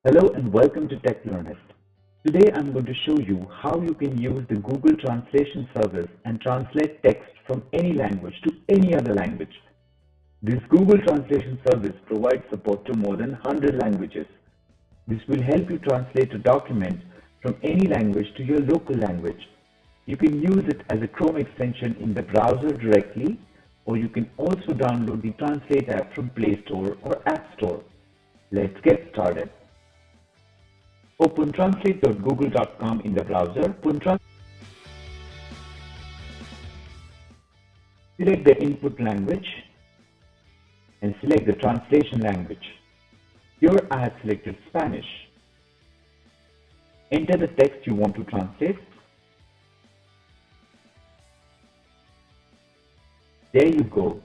Hello and welcome to TechLearnist. Today I'm going to show you how you can use the Google Translation service and translate text from any language to any other language. This Google Translation service provides support to more than 100 languages. This will help you translate a document from any language to your local language. You can use it as a Chrome extension in the browser directly, or you can also download the Translate app from Play Store or App Store. Let's get started. Open translate.google.com in the browser. Select the input language and select the translation language. Here I have selected Spanish. Enter the text you want to translate. There you go.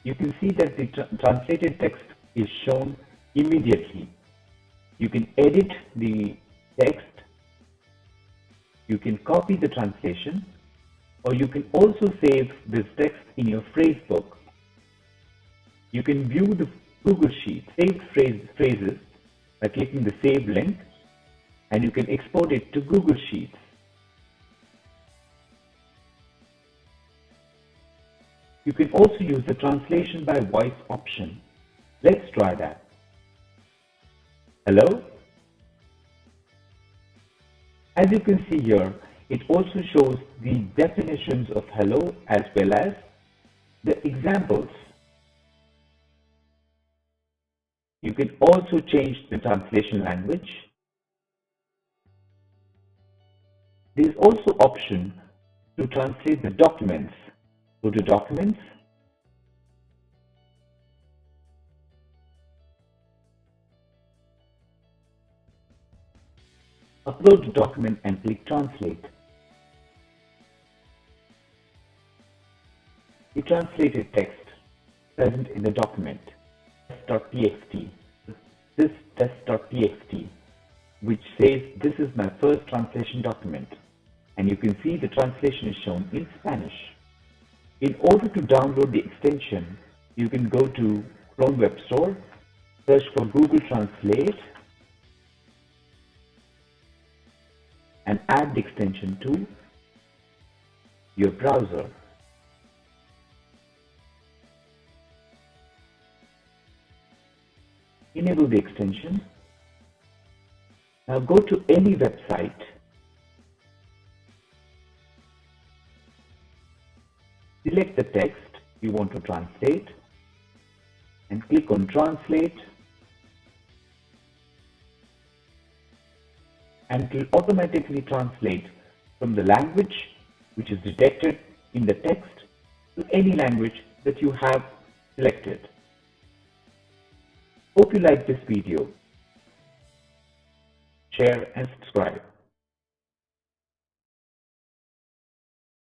You can see that the translated text is shown immediately. You can edit the text, you can copy the translation, or you can also save this text in your phrasebook. You can view the Google Sheet saved phrases by clicking the Save link, and you can export it to Google Sheets. You can also use the translation by voice option. Let's try that. Hello? As you can see here, it also shows the definitions of hello as well as the examples. You can also change the translation language. There is also option to translate the documents. Go to Documents, upload the document and click Translate. The translated text present in the document, test.txt, this test.txt, which says this is my first translation document, and you can see the translation is shown in Spanish. In order to download the extension, you can go to Chrome Web Store, search for Google Translate, and add the extension to your browser. Enable the extension. Now go to any website. Select the text you want to translate and click on Translate, and it will automatically translate from the language which is detected in the text to any language that you have selected. Hope you like this video. Share and subscribe.